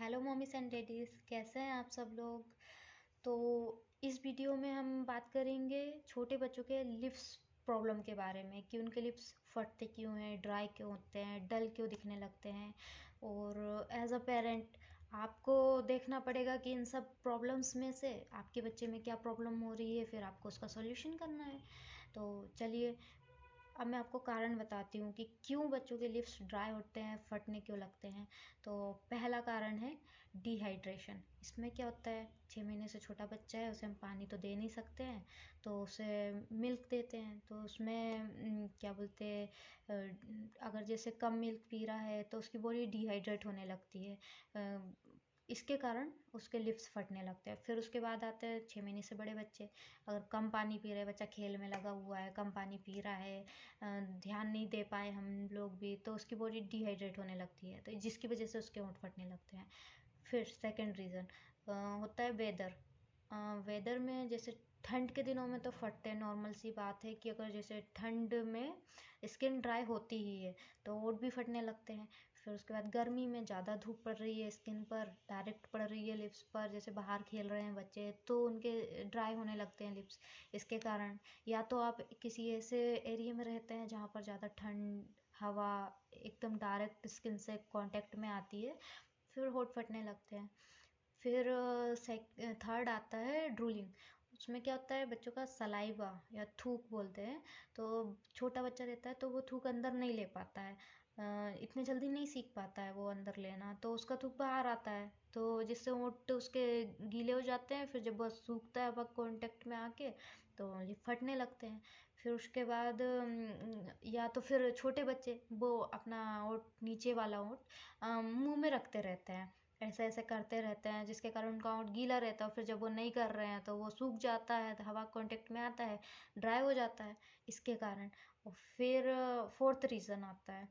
Hello mummies and daddies, कैसे हैं आप सब लोग। तो इस वीडियो में हम बात करेंगे छोटे बच्चों के लिप्स प्रॉब्लम के बारे में कि उनके लिप्स फटते क्यों हैं, ड्राई क्यों होते हैं, डल क्यों दिखने लगते हैं। और एज अ पेरेंट आपको देखना पड़ेगा कि इन सब प्रॉब्लम्स में से आपके बच्चे में क्या प्रॉब्लम हो रही है, फिर आपको उसका सॉल्यूशन करना है। तो चलिए, अब मैं आपको कारण बताती हूँ कि क्यों बच्चों के लिप्स ड्राई होते हैं, फटने क्यों लगते हैं। तो पहला कारण है डिहाइड्रेशन। इसमें क्या होता है, 6 महीने से छोटा बच्चा है, उसे हम पानी तो दे नहीं सकते हैं, तो उसे मिल्क देते हैं। तो उसमें क्या बोलते हैं, अगर जैसे कम मिल्क पी रहा है तो उसकी बॉडी डिहाइड्रेट होने लगती है। इसके कारण उसके लिप्स फटने लगते हैं। फिर उसके बाद आते हैं 6 महीने से बड़े बच्चे। अगर कम पानी पी रहे हैं, बच्चा खेल में लगा हुआ है, कम पानी पी रहा है, ध्यान नहीं दे पाए हम लोग भी, तो उसकी बॉडी डिहाइड्रेट होने लगती है, तो जिसकी वजह से उसके होंठ फटने लगते हैं। फिर सेकंड रीज़न होता है वेदर। वेदर में जैसे ठंड के दिनों में तो फटते हैं, नॉर्मल सी बात है कि अगर जैसे ठंड में स्किन ड्राई होती ही है तो होंठ भी फटने लगते हैं। फिर उसके बाद गर्मी में ज़्यादा धूप पड़ रही है, स्किन पर डायरेक्ट पड़ रही है लिप्स पर, जैसे बाहर खेल रहे हैं बच्चे तो उनके ड्राई होने लगते हैं लिप्स। इसके कारण या तो आप किसी ऐसे एरिया में रहते हैं जहाँ पर ज़्यादा ठंड हवा एकदम डायरेक्ट स्किन से कांटेक्ट में आती है, फिर होंठ फटने लगते हैं। फिर थर्ड आता है ड्रूलिंग। उसमें क्या होता है, बच्चों का सलाइवा या थूक बोलते हैं। तो छोटा बच्चा रहता है तो वो थूक अंदर नहीं ले पाता है, इतने जल्दी नहीं सीख पाता है वो अंदर लेना, तो उसका थूक बाहर आता है, तो जिससे होंठ उसके गीले हो जाते हैं। फिर जब वो सूखता है वह कांटेक्ट में आके तो ये फटने लगते हैं। फिर उसके बाद या तो फिर छोटे बच्चे वो अपना होंठ, नीचे वाला होंठ मुंह में रखते रहते हैं, ऐसे ऐसे करते रहते हैं, जिसके कारण उनका होंठ गीला रहता है। फिर जब वो नहीं कर रहे हैं तो वो सूख जाता है, तो हवा कांटेक्ट में आता है, ड्राई हो जाता है इसके कारण। और फिर फोर्थ रीज़न आता है,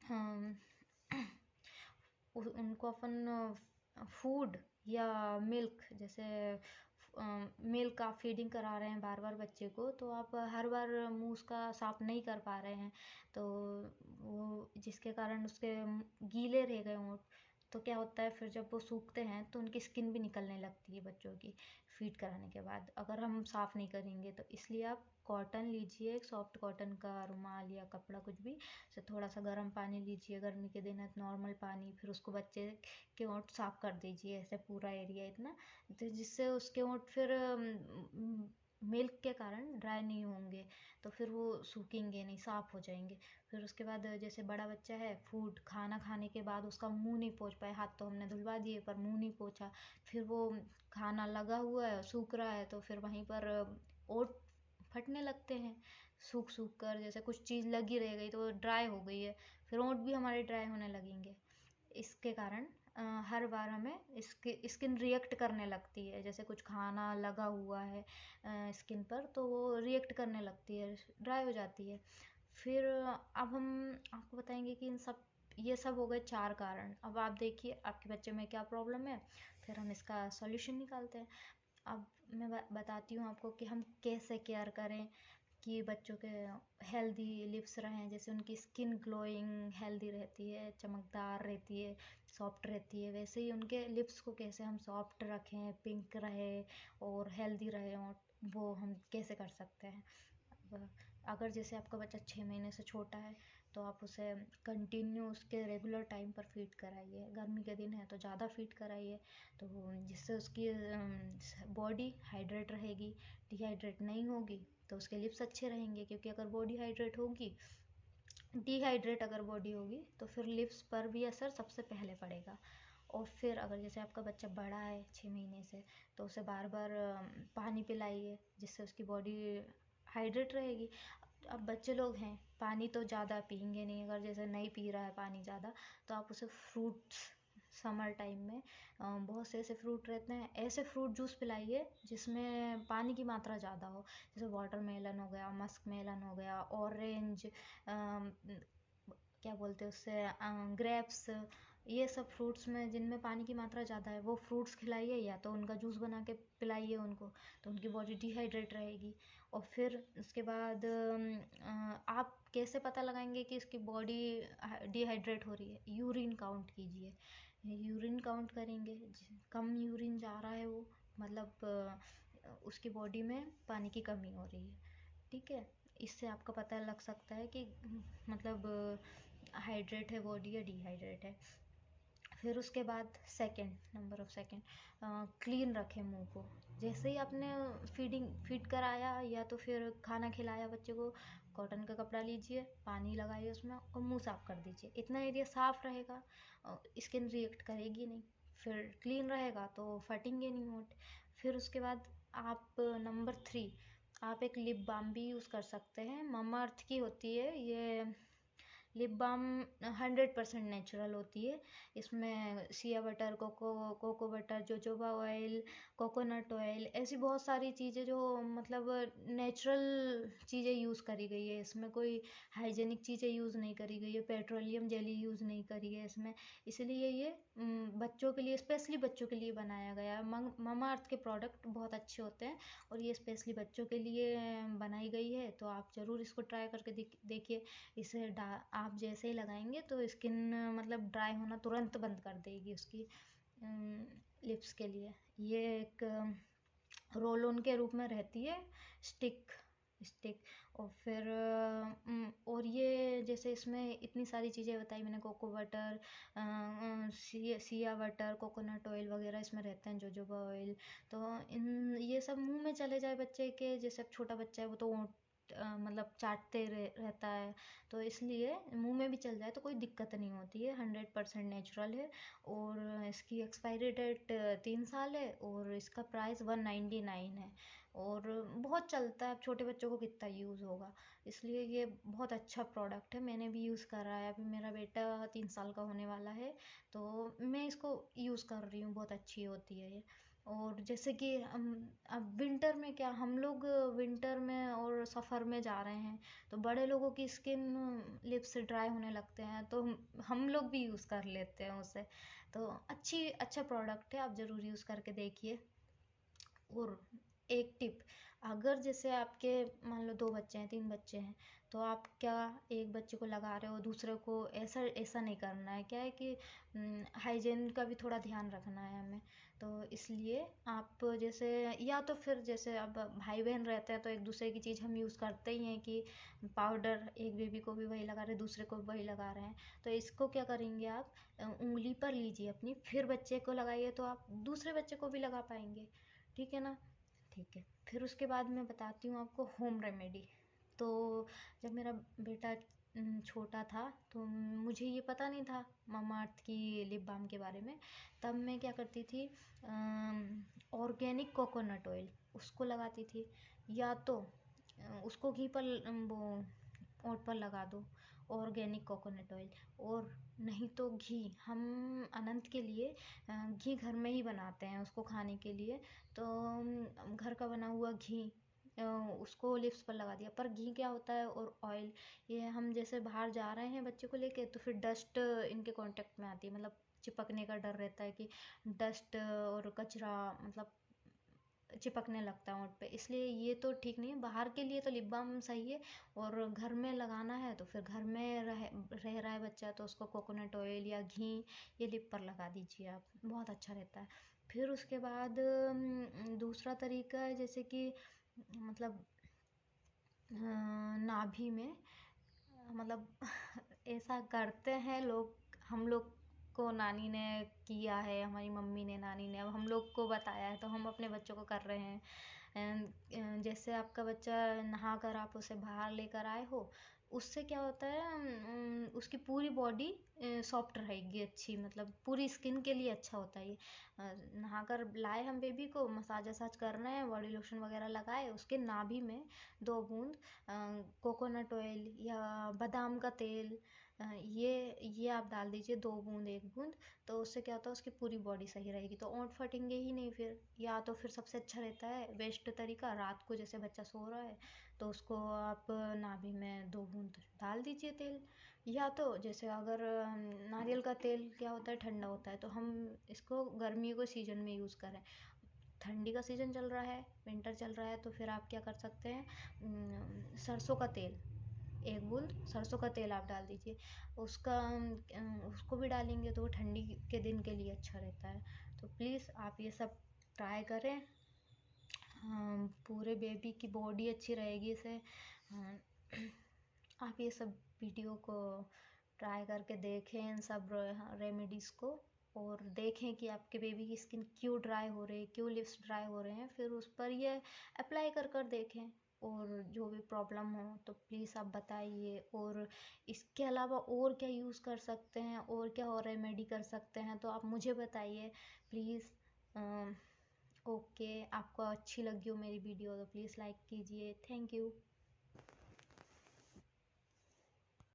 हम उनको अपन फूड या मिल्क, जैसे मिल्क आप फीडिंग करा रहे हैं बार बार बच्चे को, तो आप हर बार मुंह उसका साफ नहीं कर पा रहे हैं, तो वो जिसके कारण उसके गीले रह गए होंठ। तो क्या होता है, फिर जब वो सूखते हैं तो उनकी स्किन भी निकलने लगती है बच्चों की, फीड कराने के बाद अगर हम साफ़ नहीं करेंगे तो। इसलिए आप कॉटन लीजिए, एक सॉफ्ट कॉटन का रुमाल या कपड़ा कुछ भी से, थोड़ा सा गर्म पानी लीजिए, गर्मी के दिन है तो नॉर्मल पानी, फिर उसको बच्चे के होंठ साफ कर दीजिए, ऐसे पूरा एरिया इतना, तो जिससे उसके होंठ फिर मिल्क के कारण ड्राई नहीं होंगे, तो फिर वो सूखेंगे नहीं, साफ़ हो जाएंगे। फिर उसके बाद जैसे बड़ा बच्चा है, फूड खाना खाने के बाद उसका मुंह नहीं पोंछ पाए, हाथ तो हमने धुलवा दिए पर मुंह नहीं पोंछा, फिर वो खाना लगा हुआ है, सूख रहा है, तो फिर वहीं पर ओट फटने लगते हैं, सूख सूख कर, जैसे कुछ चीज़ लगी रह गई तो वो ड्राई हो गई है, फिर ओंठ भी हमारे ड्राई होने लगेंगे। इसके कारण हर बार हमें इसकी स्किन रिएक्ट करने लगती है, जैसे कुछ खाना लगा हुआ है स्किन पर तो वो रिएक्ट करने लगती है, ड्राई हो जाती है। फिर अब हम आपको बताएंगे कि इन सब, ये सब हो गए 4 कारण। अब आप देखिए आपके बच्चे में क्या प्रॉब्लम है, फिर हम इसका सॉल्यूशन निकालते हैं। अब मैं बताती हूँ आपको कि हम कैसे केयर करें कि बच्चों के हेल्दी लिप्स रहें, जैसे उनकी स्किन ग्लोइंग हेल्दी रहती है, चमकदार रहती है, सॉफ्ट रहती है, वैसे ही उनके लिप्स को कैसे हम सॉफ्ट रखें, पिंक रहे और हेल्दी रहे, और वो हम कैसे कर सकते हैं। अगर जैसे आपका बच्चा 6 महीने से छोटा है तो आप उसे कंटिन्यू उसके रेगुलर टाइम पर फीड कराइए, गर्मी के दिन है तो ज़्यादा फीड कराइए, तो जिससे उसकी बॉडी हाइड्रेट रहेगी, डिहाइड्रेट नहीं होगी, तो उसके लिप्स अच्छे रहेंगे। क्योंकि अगर बॉडी हाइड्रेट होगी, डिहाइड्रेट अगर बॉडी होगी तो फिर लिप्स पर भी असर सबसे पहले पड़ेगा। और फिर अगर जैसे आपका बच्चा बड़ा है 6 महीने से, तो उसे बार बार पानी पिलाइए, जिससे उसकी बॉडी हाइड्रेट रहेगी। अब बच्चे लोग हैं, पानी तो ज़्यादा पियेंगे नहीं, अगर जैसे नहीं पी रहा है पानी ज़्यादा, तो आप उसे फ्रूट्स, समर टाइम में बहुत से ऐसे फ्रूट रहते हैं, ऐसे फ्रूट जूस पिलाइए जिसमें पानी की मात्रा ज़्यादा हो, जैसे वाटरमेलन हो गया, मस्क मेलन हो गया, ऑरेंज, क्या बोलते हैं उससे, ग्रेप्स, ये सब फ्रूट्स में जिनमें पानी की मात्रा ज़्यादा है वो फ्रूट्स खिलाइए, या तो उनका जूस बना के पिलाइए उनको, तो उनकी बॉडी डिहाइड्रेट रहेगी। और फिर उसके बाद आप कैसे पता लगाएंगे कि इसकी बॉडी डिहाइड्रेट हो रही है? यूरिन काउंट कीजिए। यूरिन काउंट करेंगे, कम यूरिन जा रहा है वो मतलब उसकी बॉडी में पानी की कमी हो रही है। ठीक है, इससे आपका पता लग सकता है कि मतलब हाइड्रेट है बॉडी या डिहाइड्रेट है। फिर उसके बाद second number of second, clean रखें मुंह को। जैसे ही आपने फीड कराया या तो फिर खाना खिलाया बच्चे को, कॉटन का कपड़ा लीजिए, पानी लगाइए उसमें और मुंह साफ कर दीजिए। इतना एरिया साफ रहेगा, स्किन रिएक्ट करेगी नहीं। फिर क्लीन रहेगा तो फटेंगे नहीं होंठ। फिर उसके बाद आप नंबर 3, आप एक लिप बाम भी यूज़ कर सकते हैं। ममा अर्थ की होती है ये लिप बाम, 100% नेचुरल होती है। इसमें shea butter, cocoa butter, jojoba oil, coconut oil, ऐसी बहुत सारी चीज़ें जो मतलब नेचुरल चीज़ें यूज़ करी गई है। इसमें कोई हाइजेनिक चीज़ें यूज़ नहीं करी गई है, पेट्रोलियम जेली यूज़ नहीं करी है इसमें। इसलिए ये बच्चों के लिए, स्पेशली बच्चों के लिए बनाया गया है। ममा अर्थ के प्रोडक्ट बहुत अच्छे होते हैं और ये स्पेशली बच्चों के लिए बनाई गई है, तो आप ज़रूर इसको ट्राई करके देखिए। इसे आप जैसे ही लगाएंगे तो स्किन मतलब ड्राई होना तुरंत बंद कर देगी उसकी। लिप्स के लिए ये एक रोल ऑन के रूप में रहती है, स्टिक स्टिक। और फिर और ये जैसे इसमें इतनी सारी चीज़ें बताई मैंने, cocoa butter, shea butter, coconut oil वगैरह इसमें रहते हैं, जोजोबा ऑयल। तो इन ये सब मुंह में चले जाए बच्चे के, जैसे अब छोटा बच्चा है वो तो मतलब चाटते रहता है, तो इसलिए मुंह में भी चल जाए तो कोई दिक्कत नहीं होती है। 100% नेचुरल है और इसकी एक्सपायरी डेट 3 साल है और इसका प्राइस 199 है और बहुत चलता है। अब छोटे बच्चों को कितना यूज़ होगा, इसलिए ये बहुत अच्छा प्रोडक्ट है। मैंने भी यूज़ करा है, अभी मेरा बेटा 3 साल का होने वाला है तो मैं इसको यूज़ कर रही हूँ, बहुत अच्छी होती है ये। और जैसे कि अब विंटर में क्या, हम लोग विंटर में और सफ़र में जा रहे हैं तो बड़े लोगों की स्किन लिप्स ड्राई होने लगते हैं, तो हम लोग भी यूज़ कर लेते हैं उसे। तो अच्छा प्रोडक्ट है, आप ज़रूर यूज़ करके देखिए। और एक टिप, अगर जैसे आपके मान लो 2 बच्चे हैं, 3 बच्चे हैं, तो आप क्या एक बच्चे को लगा रहे हो दूसरे को, ऐसा ऐसा नहीं करना है। क्या है कि हाइजीन का भी थोड़ा ध्यान रखना है हमें। तो इसलिए आप जैसे, या तो फिर जैसे अब भाई बहन रहते हैं तो एक दूसरे की चीज़ हम यूज़ करते ही हैं कि पाउडर एक बेबी को भी वही लगा रहे हैं, दूसरे को भी वही लगा रहे हैं। तो इसको क्या करेंगे आप, उंगली पर लीजिए अपनी, फिर बच्चे को लगाइए तो आप दूसरे बच्चे को भी लगा पाएंगे। ठीक है ना? ठीक है। फिर उसके बाद मैं बताती हूँ आपको होम रेमेडी। तो जब मेरा बेटा छोटा था तो मुझे ये पता नहीं था ममाअर्थ की लिप बाम के बारे में। तब मैं क्या करती थी, ऑर्गेनिक कोकोनट ऑयल उसको लगाती थी, या तो उसको घी पर वो ओंठ पर लगा दो, ऑर्गेनिक कोकोनट ऑयल। और नहीं तो घी, हम अनंत के लिए घी घर में ही बनाते हैं उसको खाने के लिए। तो घर का बना हुआ घी उसको लिप्स पर लगा दिया। पर घी क्या होता है और ऑयल, ये हम जैसे बाहर जा रहे हैं बच्चे को लेके तो फिर डस्ट इनके कांटेक्ट में आती है, मतलब चिपकने का डर रहता है कि डस्ट और कचरा मतलब चिपकने लगता है होंठ पे, इसलिए ये तो ठीक नहीं है। बाहर के लिए तो लिप बाम सही है, और घर में लगाना है तो फिर घर में रह रहा है बच्चा तो उसको कोकोनट ऑयल या घी ये लिप पर लगा दीजिए आप, बहुत अच्छा रहता है। फिर उसके बाद दूसरा तरीका है जैसे कि मतलब नाभि में मतलब ऐसा करते हैं लोग, हम लोग को नानी ने किया है, हमारी मम्मी ने, नानी ने, अब हम लोग को बताया है तो हम अपने बच्चों को कर रहे हैं। जैसे आपका बच्चा नहा कर आप उसे बाहर लेकर आए हो, उससे क्या होता है, उसकी पूरी बॉडी सॉफ्ट रहेगी, अच्छी मतलब पूरी स्किन के लिए अच्छा होता है ये। नहा कर लाए हम बेबी को, मसाज वसाज कर रहे हैं, बॉडी लोशन वगैरह लगाए, उसके नाभि में 2 बूंद कोकोनट ऑयल या बादाम का तेल ये आप डाल दीजिए 2 बूंद 1 बूंद, तो उससे क्या होता है उसकी पूरी बॉडी सही रहेगी, तो ओंठ फटेंगे ही नहीं फिर। या तो फिर सबसे अच्छा रहता है बेस्ट तरीका, रात को जैसे बच्चा सो रहा है तो उसको आप नाभि में 2 बूंद डाल दीजिए तेल। या तो जैसे अगर नारियल का तेल क्या होता है ठंडा होता है, तो हम इसको गर्मियों के सीज़न में यूज़ करें। ठंडी का सीज़न चल रहा है, विंटर चल रहा है, तो फिर आप क्या कर सकते हैं, सरसों का तेल, 1 बूंद सरसों का तेल आप डाल दीजिए। उसको भी डालेंगे तो वो ठंडी के दिन के लिए अच्छा रहता है। तो प्लीज़ आप ये सब ट्राई करें। पूरे बेबी की बॉडी अच्छी रहेगी इससे। आप ये सब वीडियो को ट्राई करके देखें, इन सब रेमेडीज़ को, और देखें कि आपके बेबी की स्किन क्यों ड्राई हो रही है, क्यों लिप्स ड्राई हो रहे हैं, फिर उस पर ये अप्लाई कर कर देखें। और जो भी प्रॉब्लम हो तो प्लीज़ आप बताइए। और इसके अलावा और क्या यूज़ कर सकते हैं, और क्या और रेमेडी कर सकते हैं, तो आप मुझे बताइए प्लीज़। ओके, आपको अच्छी लगी हो मेरी वीडियो तो प्लीज़ लाइक कीजिए। Thank you.